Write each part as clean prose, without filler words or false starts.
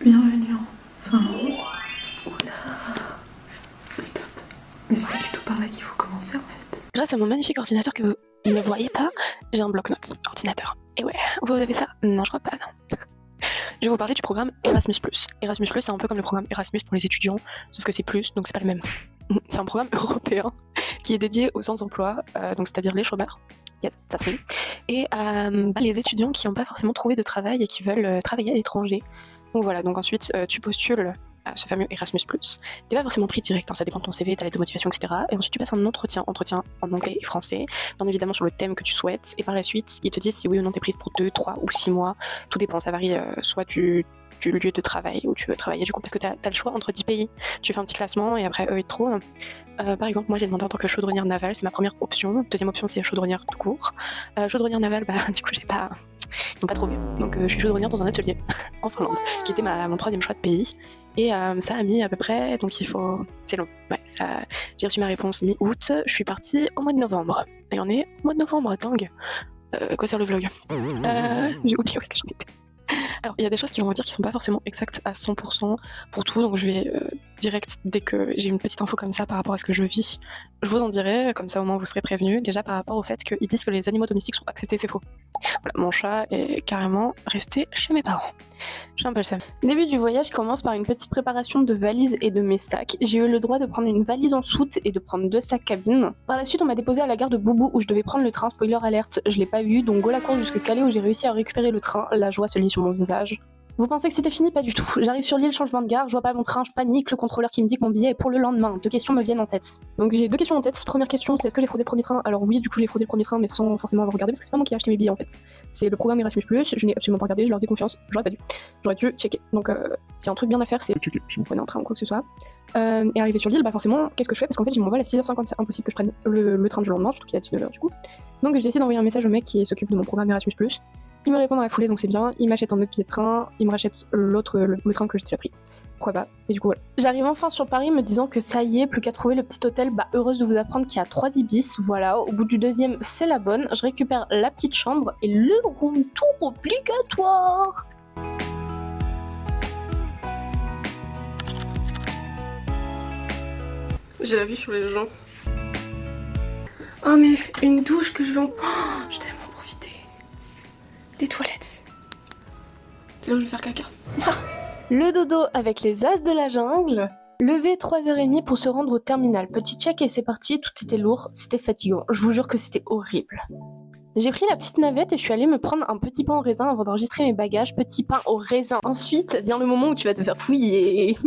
Bienvenue en Finlande. Oula. Stop. Mais c'est pas du tout par là qu'il faut commencer en fait. Grâce à mon magnifique ordinateur que vous ne voyez pas, j'ai un bloc-notes ordinateur. Et ouais, vous avez ça? Non, je crois pas, non. Je vais vous parler du programme Erasmus+. Erasmus+, c'est un peu comme le programme Erasmus pour les étudiants, sauf que c'est plus, donc c'est pas le même. C'est un programme européen qui est dédié aux sans-emploi, donc c'est-à-dire les chômeurs, yes, ça fait, et les étudiants qui n'ont pas forcément trouvé de travail et qui veulent travailler à l'étranger. Donc voilà, donc ensuite tu postules à ce fameux Erasmus+. T'es pas forcément pris direct, hein, ça dépend de ton CV, ta lettre de motivation, etc. Et ensuite tu passes un entretien en anglais et français, bien évidemment sur le thème que tu souhaites, et par la suite ils te disent si oui ou non t'es prise pour 2, 3 ou 6 mois, tout dépend, ça varie soit du lieu de travail où tu veux travailler, du coup parce que t'as le choix entre 10 pays, tu fais un petit classement et après eux ils te trouvent. Par exemple moi j'ai demandé en tant que chaudronnière navale, c'est ma première option, deuxième option c'est chaudronnière tout court. Chaudronnière navale, bah du coup ils n'ont pas trouvé, donc je suis chaudronnière dans un atelier en Finlande, qui était mon troisième choix de pays. Et ça a mis à peu près, donc c'est long. Ouais, j'ai reçu ma réponse mi-août, je suis partie au mois de novembre. Et on est au mois de novembre, dingue. Quoi sert le vlog? J'ai oublié où est-ce que j'en étais. Alors, il y a des choses qui vont vous dire qui sont pas forcément exactes à 100% pour tout, donc je vais direct, dès que j'ai une petite info comme ça par rapport à ce que je vis, je vous en dirai, comme ça au moins vous serez prévenus. Déjà par rapport au fait qu'ils disent que les animaux domestiques sont acceptés, c'est faux. Voilà, mon chat est carrément resté chez mes parents. J'ai un peu le seum. Début du voyage commence par une petite préparation de valises et de mes sacs. J'ai eu le droit de prendre une valise en soute et de prendre 2 sacs cabine. Par la suite, on m'a déposé à la gare de Boubou où je devais prendre le train. Spoiler alerte, je l'ai pas eu, donc go la course jusque Calais où j'ai réussi à récupérer le train. La joie se lit sur mon visage. Vous pensez que c'était fini? Pas du tout. J'arrive sur l'île, changement de gare, je vois pas mon train, je panique, le contrôleur qui me dit que mon billet est pour le lendemain. 2 questions me viennent en tête. Donc j'ai 2 questions en tête. Première question, c'est est-ce que j'ai fraudé le premier train? Alors oui, du coup j'ai fraudé le premier train, mais sans forcément avoir regardé parce que c'est pas moi qui ai acheté mes billets en fait. C'est le programme Erasmus+, je n'ai absolument pas regardé, je leur dis confiance, j'aurais pas dû. J'aurais dû checker. Donc c'est un truc bien à faire, c'est checker si vous prenez un train ou quoi que ce soit. Et arrivé sur l'île, bah forcément, qu'est-ce que je fais? Parce qu'en fait j'ai mon vol à 6h50, c'est impossible que je prenne le train du lendemain, surtout qu'il est à 19h du coup. Donc j'ai essayé d'envoyer un message au mec qui s'occupe de mon programme Erasmus+. Il me répond dans la foulée, donc c'est bien. Il m'achète un autre billet de train, il me rachète le train que j'ai déjà pris. Pourquoi pas? Et du coup, voilà. J'arrive enfin sur Paris me disant que ça y est, plus qu'à trouver le petit hôtel. Bah, heureuse de vous apprendre qu'il y a 3 ibis. Voilà, au bout du 2e, c'est la bonne. Je récupère la petite chambre et le room tour obligatoire. J'ai la vue sur les gens. Oh mais une douche que je vais en... Oh, je vais tellement profiter. Des toilettes. C'est là où je vais faire caca. Le dodo avec les as de la jungle. Levé 3h30 pour se rendre au terminal. Petit check et c'est parti, tout était lourd, c'était fatigant. Je vous jure que c'était horrible. J'ai pris la petite navette et je suis allée me prendre un petit pain au raisin avant d'enregistrer mes bagages. Petit pain au raisin. Ensuite vient le moment où tu vas te faire fouiller.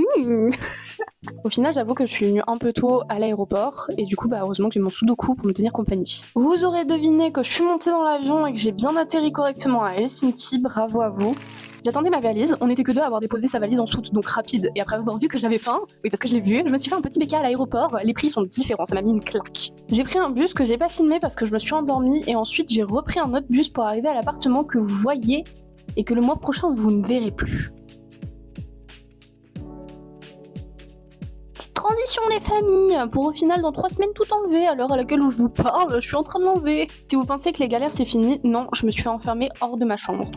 Au final, j'avoue que je suis venue un peu tôt à l'aéroport et du coup, bah heureusement que j'ai mon sudoku pour me tenir compagnie. Vous aurez deviné que je suis montée dans l'avion et que j'ai bien atterri correctement à Helsinki. Bravo à vous. J'attendais ma valise, on n'était que 2 à avoir déposé sa valise en soute, donc rapide. Et après avoir vu que j'avais faim, oui parce que je l'ai vu, je me suis fait un petit béca à l'aéroport, les prix sont différents, ça m'a mis une claque. J'ai pris un bus que j'ai pas filmé parce que je me suis endormie et ensuite j'ai repris un autre bus pour arriver à l'appartement que vous voyez et que le mois prochain vous ne verrez plus. Petite transition les familles, pour au final dans 3 semaines tout enlever, à l'heure à laquelle où je vous parle, je suis en train de l'enlever. Si vous pensez que les galères c'est fini, non, je me suis fait enfermer hors de ma chambre.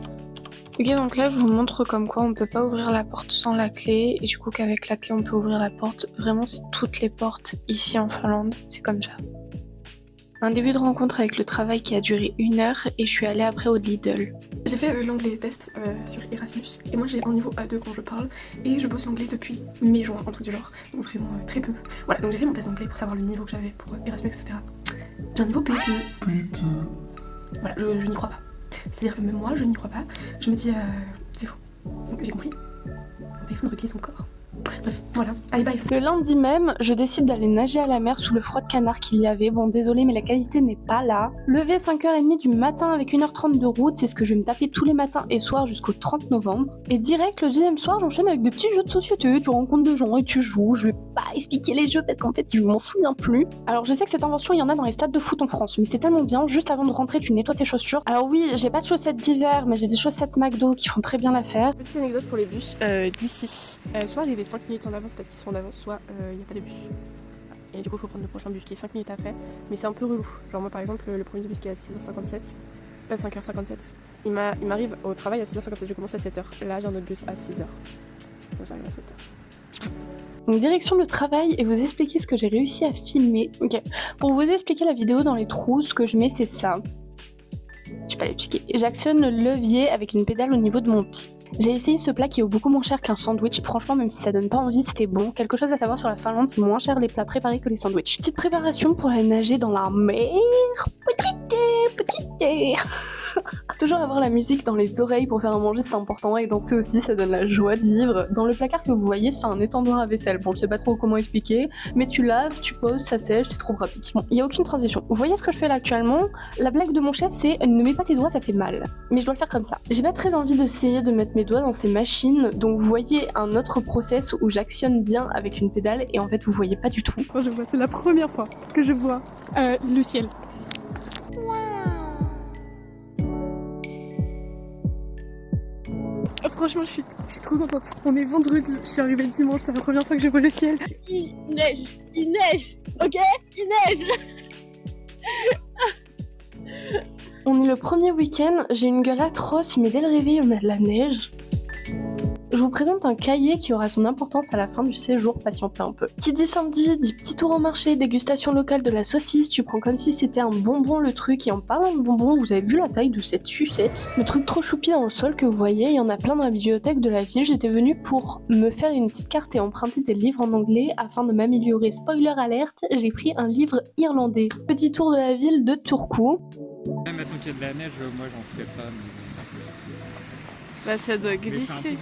Ok, donc là je vous montre comme quoi on peut pas ouvrir la porte sans la clé et du coup qu'avec la clé on peut ouvrir la porte. Vraiment c'est toutes les portes ici en Finlande, c'est comme ça. Un début de rencontre avec le travail qui a duré 1 heure et je suis allée après au Lidl. J'ai fait l'anglais test sur Erasmus et moi j'ai un niveau A2 quand je parle et je bosse l'anglais depuis mai-juin, un truc du genre, donc vraiment très peu. Voilà, donc j'ai fait mon test d'anglais pour savoir le niveau que j'avais pour Erasmus etc. J'ai un niveau B2. Voilà, je n'y crois pas. C'est-à-dire que même moi, je n'y crois pas. Je me dis, c'est faux. Donc j'ai compris. Mon téléphone reglisse encore. Bref, voilà. Allez, bye. Le lundi même, je décide d'aller nager à la mer sous le froid de canard qu'il y avait. Bon, désolé, mais la qualité n'est pas là. Levé 5h30 du matin avec 1h30 de route, c'est ce que je vais me taper tous les matins et soirs jusqu'au 30 novembre. Et direct, le deuxième soir, j'enchaîne avec des petits jeux de société. Tu rencontres des gens et tu joues. Je vais pas expliquer les jeux parce qu'en fait, je m'en souviens plus. Alors, je sais que cette invention, il y en a dans les stades de foot en France, mais c'est tellement bien. Juste avant de rentrer, tu nettoies tes chaussures. Alors oui, j'ai pas de chaussettes d'hiver, mais j'ai des chaussettes McDo qui font très bien l'affaire. Petite anecdote pour les bus d'ici. Soit arriver 5 minutes en avance parce qu'ils sont en avance, soit il n'y a pas de bus. Et du coup, il faut prendre le prochain bus qui est 5 minutes après. Mais c'est un peu relou. Genre, moi par exemple, le premier bus qui est à 6h57, 5h57, il m'arrive au travail à 6h57, je commence à 7h. Là, j'ai un autre bus à 6h. J'aimerais ça. Donc direction le travail et vous expliquer ce que j'ai réussi à filmer. Ok, pour vous expliquer la vidéo dans les trous, ce que je mets c'est ça. Je sais pas l'expliquer. J'actionne le levier avec une pédale au niveau de mon pied. J'ai essayé ce plat qui est beaucoup moins cher qu'un sandwich. Franchement, même si ça donne pas envie, c'était bon. Quelque chose à savoir sur la Finlande, c'est moins cher les plats préparés que les sandwichs. Petite préparation pour aller nager dans la mer. Petite. Toujours avoir la musique dans les oreilles pour faire à manger, c'est important. Et danser aussi, ça donne la joie de vivre. Dans le placard que vous voyez, c'est un étendoir à vaisselle. Bon, je sais pas trop comment expliquer, mais tu laves, tu poses, ça sèche, c'est trop pratique. Bon, il y a aucune transition. Vous voyez ce que je fais là actuellement? La blague de mon chef, c'est ne mets pas tes doigts, ça fait mal. Mais je dois le faire comme ça. J'ai pas très envie d'essayer de mettre mes doigts dans ces machines, donc vous voyez un autre process où j'actionne bien avec une pédale et en fait vous voyez pas du tout. Quand je vois, c'est la première fois que je vois le ciel. Franchement, je suis trop contente. On est vendredi, je suis arrivée dimanche, c'est la première fois que je vois le ciel. Il neige, ok? Il neige. On est le premier week-end, j'ai une gueule atroce, mais dès le réveil on a de la neige. Je vous présente un cahier qui aura son importance à la fin du séjour, patientez un peu. Qui dit samedi, dit petit tour au marché, dégustation locale de la saucisse, tu prends comme si c'était un bonbon le truc, et en parlant de bonbons, vous avez vu la taille de cette sucette? Le truc trop choupi dans le sol que vous voyez, il y en a plein dans la bibliothèque de la ville, j'étais venue pour me faire une petite carte et emprunter des livres en anglais afin de m'améliorer. Spoiler alerte, j'ai pris un livre irlandais. Petit tour de la ville de Turku. Même maintenant qu'il y a de la neige, moi j'en fais pas. Mais... Bah ça doit glisser.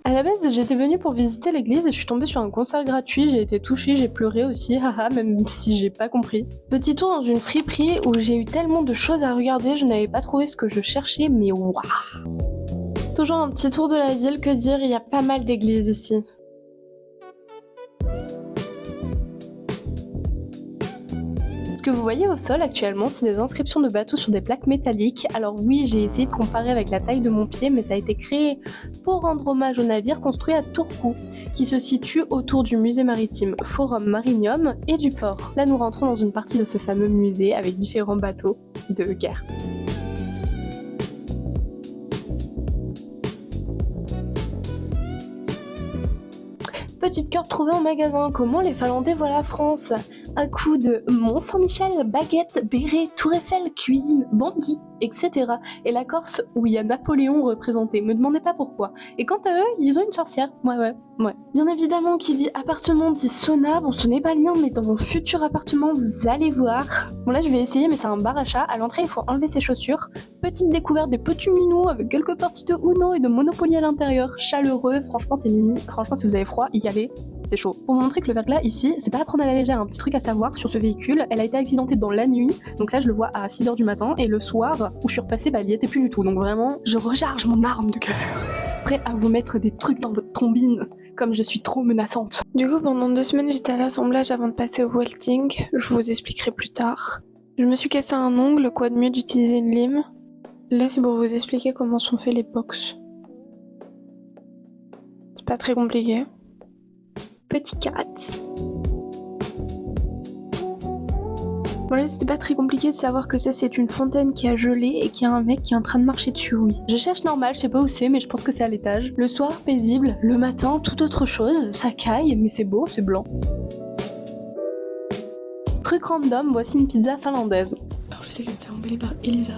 À la base, j'étais venue pour visiter l'église et je suis tombée sur un concert gratuit, j'ai été touchée, j'ai pleuré aussi, haha, même si j'ai pas compris. Petit tour dans une friperie où j'ai eu tellement de choses à regarder, je n'avais pas trouvé ce que je cherchais, mais waouh! Toujours un petit tour de la ville, que dire, il y a pas mal d'églises ici. Ce que vous voyez au sol actuellement, c'est des inscriptions de bateaux sur des plaques métalliques. Alors oui, j'ai essayé de comparer avec la taille de mon pied, mais ça a été créé pour rendre hommage au navire construit à Turku, qui se situe autour du musée maritime Forum Marinium et du port. Là, nous rentrons dans une partie de ce fameux musée avec différents bateaux de guerre. Petite carte trouvée en magasin, comment les Finlandais voient la France? À coup de Mont-Saint-Michel, baguette, béret, Tour Eiffel, cuisine, bandit, etc. Et la Corse où il y a Napoléon représenté, me demandez pas pourquoi. Et quant à eux, ils ont une sorcière, ouais. Bien évidemment, qui dit appartement dit sauna, bon ce n'est pas le mien, mais dans mon futur appartement, vous allez voir. Bon là je vais essayer, mais c'est un bar à chat, à l'entrée il faut enlever ses chaussures. Petite découverte des petits minous avec quelques parties de Uno et de Monopoly à l'intérieur, chaleureux, franchement c'est mimi, franchement si vous avez froid, y allez. C'est chaud. Pour vous montrer que le verglas ici, c'est pas à prendre à la légère, un petit truc à savoir sur ce véhicule, elle a été accidentée dans la nuit, donc là je le vois à 6h du matin, et le soir où je suis repassée, elle y était plus du tout, donc vraiment, je recharge mon arme de cœur. Prêt à vous mettre des trucs dans votre trombine, comme je suis trop menaçante. Du coup, pendant 2 semaines, j'étais à l'assemblage avant de passer au welting, je vous expliquerai plus tard. Je me suis cassé un ongle, quoi de mieux d'utiliser une lime. Là, c'est pour vous expliquer comment sont faits les box. C'est pas très compliqué. Petit 4. Voilà, c'était pas très compliqué de savoir que ça c'est une fontaine qui a gelé et qu'il y a un mec qui est en train de marcher dessus, oui. Je cherche normal, je sais pas où c'est, mais je pense que c'est à l'étage. Le soir, paisible, le matin, tout autre chose, ça caille, mais c'est beau, c'est blanc. Truc random, voici une pizza finlandaise. Alors je sais que t'es emballée par Elisa.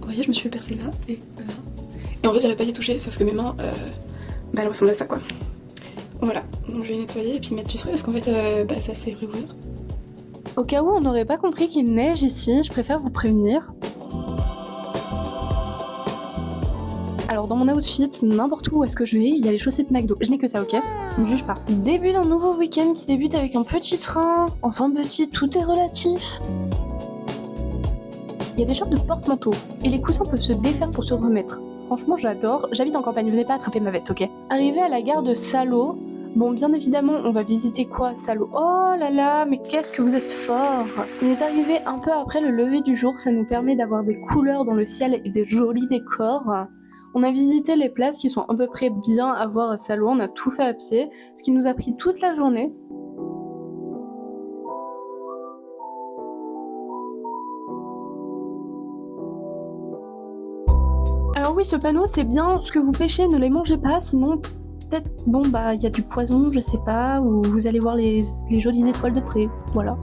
Vous voyez, je me suis fait percer là et là. Et en fait j'avais pas y touché, sauf que mes mains, elles ressemblent à ça quoi. Voilà, donc je vais nettoyer et puis mettre du spray parce qu'en fait ça s'est réouvert. Au cas où on n'aurait pas compris qu'il neige ici, je préfère vous prévenir. Alors dans mon outfit, n'importe où est-ce que je vais, il y a les chaussettes McDo. Je n'ai que ça, ok? Ne me juge pas. Début d'un nouveau week-end qui débute avec un petit train. Enfin petit, tout est relatif. Il y a des genres de porte-manteaux et les coussins peuvent se défaire pour se remettre. Franchement, j'adore. J'habite en campagne, venez pas attraper ma veste, ok? Arrivé à la gare de Salo, Bon, bien évidemment, on va visiter quoi, salaud? Oh là là, mais qu'est-ce que vous êtes fort! On est arrivé un peu après le lever du jour, ça nous permet d'avoir des couleurs dans le ciel et des jolis décors. On a visité les places qui sont à peu près bien à voir à Salou, on a tout fait à pied, ce qui nous a pris toute la journée. Alors oui, ce panneau, c'est bien, ce que vous pêchez, ne les mangez pas, sinon peut-être, bon bah, il y a du poison, je sais pas, ou vous allez voir les jolies étoiles de près, voilà.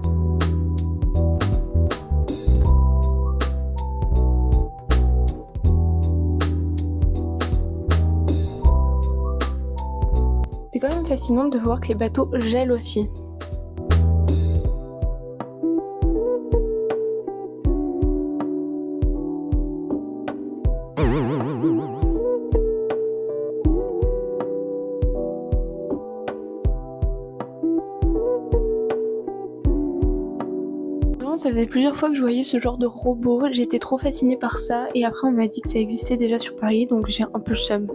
C'est quand même fascinant de voir que les bateaux gèlent aussi. Ça faisait plusieurs fois que je voyais ce genre de robot, j'étais trop fascinée par ça et après on m'a dit que ça existait déjà sur Paris donc j'ai un peu le seum.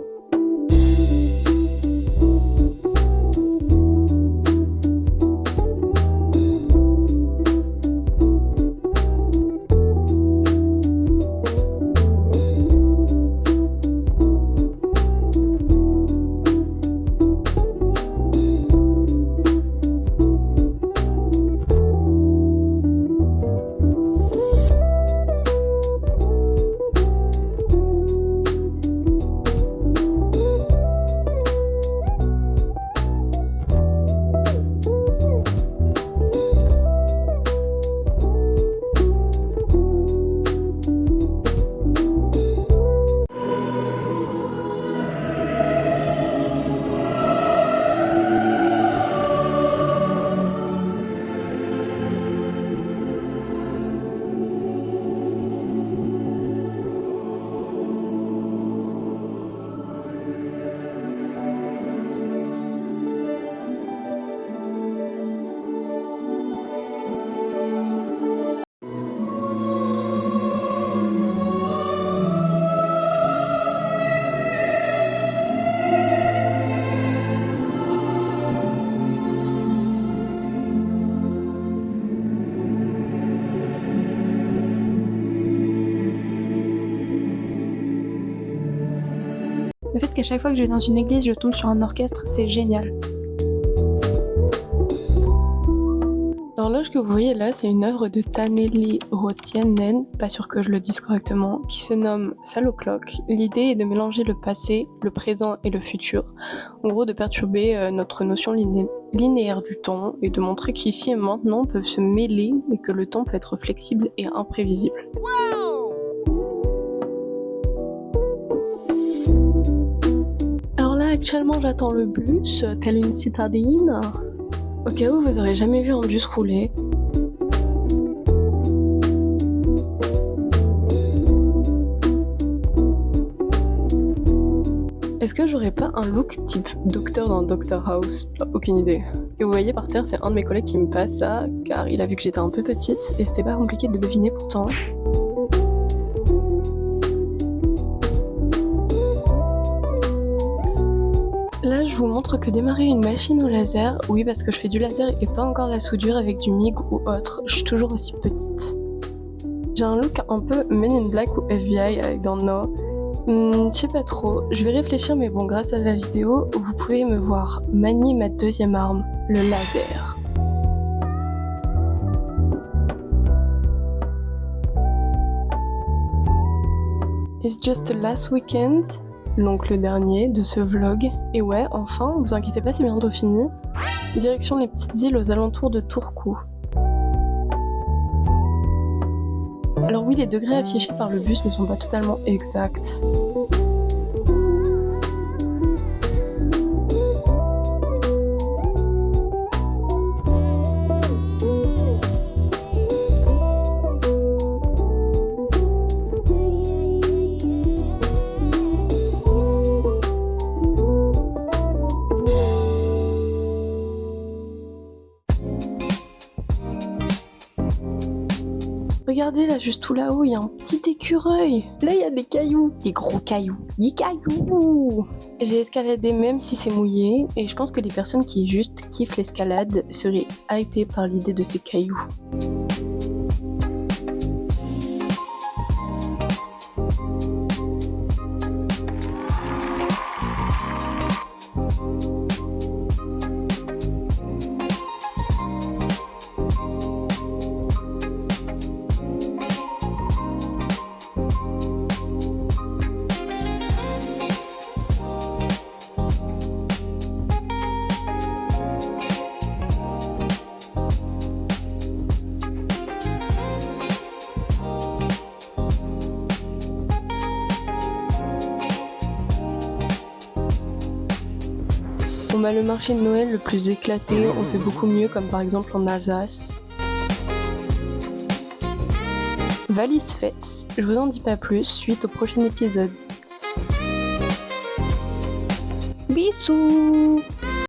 Le fait qu'à chaque fois que je vais dans une église, je tombe sur un orchestre, c'est génial. L'horloge que vous voyez là, c'est une œuvre de Taneli Rotienen, pas sûr que je le dise correctement, qui se nomme Salo Clock. L'idée est de mélanger le passé, le présent et le futur. En gros, de perturber notre notion linéaire du temps et de montrer qu'ici et maintenant peuvent se mêler et que le temps peut être flexible et imprévisible. Wow! Alors là, actuellement, j'attends le bus, telle une citadine. Au cas où vous aurez jamais vu un bus rouler. Est-ce que j'aurais pas un look type docteur dans Doctor House? Aucune idée. Et vous voyez par terre, c'est un de mes collègues qui me passe ça, car il a vu que j'étais un peu petite, et c'était pas compliqué de deviner pourtant. Là, je vous montre que démarrer une machine au laser, oui parce que je fais du laser et pas encore de la soudure avec du MIG ou autre, je suis toujours aussi petite. J'ai un look un peu Men in Black ou FBI avec dans no. Je sais pas trop, je vais réfléchir mais bon, grâce à la vidéo, vous pouvez me voir manier ma deuxième arme, le laser. It's just the last weekend. Donc le dernier de ce vlog. Et ouais, enfin, vous inquiétez pas, c'est bientôt fini. Direction les petites îles aux alentours de Turku. Alors oui, les degrés affichés par le bus ne sont pas totalement exacts. regardez là, juste tout là-haut, il y a un petit écureuil. Là, il y a des cailloux. Des gros cailloux. Des cailloux. J'ai escaladé même si c'est mouillé. Et je pense que les personnes qui juste kiffent l'escalade seraient hypées par l'idée de ces cailloux. On a le marché de Noël le plus éclaté, on fait beaucoup mieux comme par exemple en Alsace. Valise faite, je vous en dis pas plus, suite au prochain épisode. Bisous.